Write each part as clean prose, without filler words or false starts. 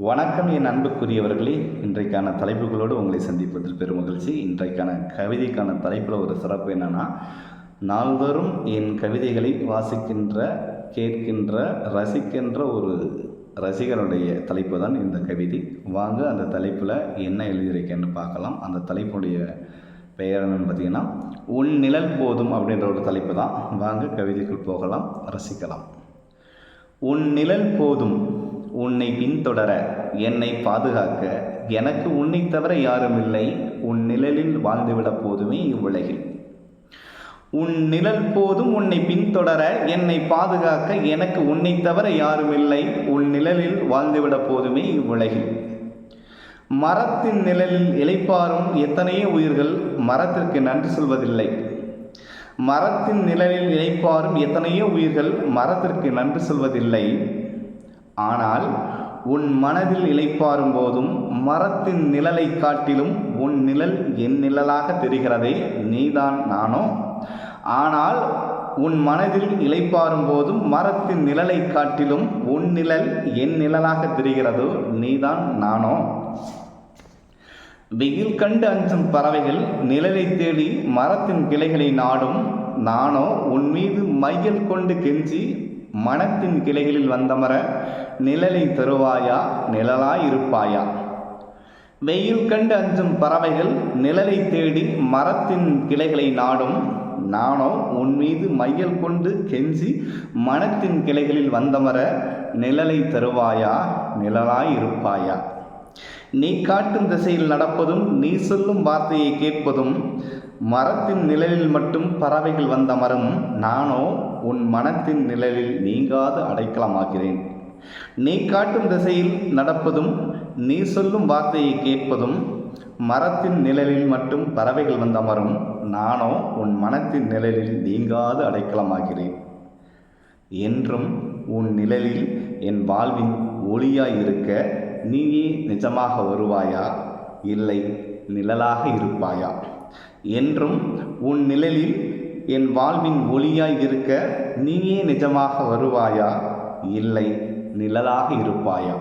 வணக்கம் என் அன்புக்குரியவர்களே. இன்றைக்கான தலைப்புகளோடு உங்களை சந்திப்பதில் பெருமகிழ்ச்சி. இன்றைக்கான கவிதைக்கான தலைப்பில் ஒரு சிறப்பு என்னென்னா, நாள்தோறும் என் கவிதைகளை வாசிக்கின்ற, கேட்கின்ற, ரசிக்கின்ற ஒரு ரசிகருடைய தலைப்பு தான் இந்த கவிதை. வாங்க அந்த தலைப்பில் என்ன எழுதியிருக்கேன்னு பார்க்கலாம். அந்த தலைப்புடைய பெயர் என்னன்னு பார்த்தீங்கன்னா, உன் நிழல் போதும் அப்படின்ற ஒரு தலைப்பு தான். வாங்க கவிதைக்குள் போகலாம், ரசிக்கலாம். உன் நிழல் போதும் உன்னை பின்தொடர, என்னை பாதுகாக்க, எனக்கு உன்னை தவிர யாரும் இல்லை, உன் நிழலில் வாழ்ந்துவிடப் போதுமே இவ்வுலகில். உன் நிழல் போதும் உன்னை பின்தொடர, என்னை பாதுகாக்க, எனக்கு உன்னை தவிர யாரும் இல்லை, உன் நிழலில் வாழ்ந்துவிடப் போதுமே இவ்வுலகில். மரத்தின் நிழலில் இளைப்பாறும் எத்தனையோ உயிர்கள் மரத்திற்கு நன்றி சொல்வதில்லை. மரத்தின் நிழலில் இளைப்பாறும் எத்தனையோ உயிர்கள் மரத்திற்கு நன்றி சொல்வதில்லை. ஆனால் உன் மனதில் இளைப்பாறும் போதும் மரத்தின் நிழலை காட்டிலும் உன் நிழல் என் நிழலாக தெரிகிறதே, நீதான் நானோ. ஆனால் உன் மனதில் இளைப்பாறும் போதும் மரத்தின் நிழலை காட்டிலும் உன் நிழல் என் நிழலாக தெரிகிறதோ, நீதான் நானோ. வெயில் கண்டு அஞ்சும் பறவைகள் நிழலை தேடி மரத்தின் கிளைகளை நாடும், நானோ உன் மீது மையல் கொண்டு கெஞ்சி மனத்தின் கிளைகளில் வந்தமர நிழலை தருவாயா, நிழலாயிருப்பாயா. வெயில் கண்டு அஞ்சும் பறவைகள் நிழலை தேடி மரத்தின் கிளைகளை நாடும், நானோ உன் மீது மையல் கொண்டு கெஞ்சி மனத்தின் கிளைகளில் வந்தமர நிழலை தருவாயா, நிழலாயிருப்பாயா. நீ காட்டும் திசையில் நடப்பதும், நீ சொல்லும் வார்த்தையை கேட்பதும், மரத்தின் நிழலில் மட்டும் பறவைகள் வந்தமரும், நானோ உன் மனத்தின் நிழலில் நீங்காது அடைக்கலமாகிறேன். நீ காட்டும் திசையில் நடப்பதும், நீ சொல்லும் வார்த்தையை கேட்பதும், மரத்தின் நிழலில் மட்டும் பறவைகள் வந்தமரும், நானோ உன் மனத்தின் நிழலில் நீங்காது அடைக்கலமாகிறேன். என்றும் உன் நிழலில் என் வாழ்வின் ஒளியாயிருக்க நீயே நிஜமாக வருவாயா, இல்லை நிழலாக இருப்பாயா. என்றும் உன் நிழலில் என் வாழ்வின் ஒளியாய் இருக்க நீயே நிஜமாக வருவாயா, இல்லை நிழலாக இருப்பாயா.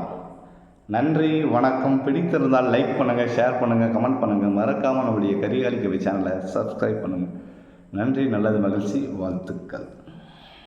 நன்றி, வணக்கம். பிடித்திருந்தால் லைக் பண்ணுங்கள், ஷேர் பண்ணுங்கள், கமெண்ட் பண்ணுங்கள். மறக்காமல் நம்முடைய கரிகாலி கவி சேனலை சப்ஸ்கிரைப் பண்ணுங்கள். நன்றி, நல்லது, மகிழ்ச்சி, வாழ்த்துக்கள்.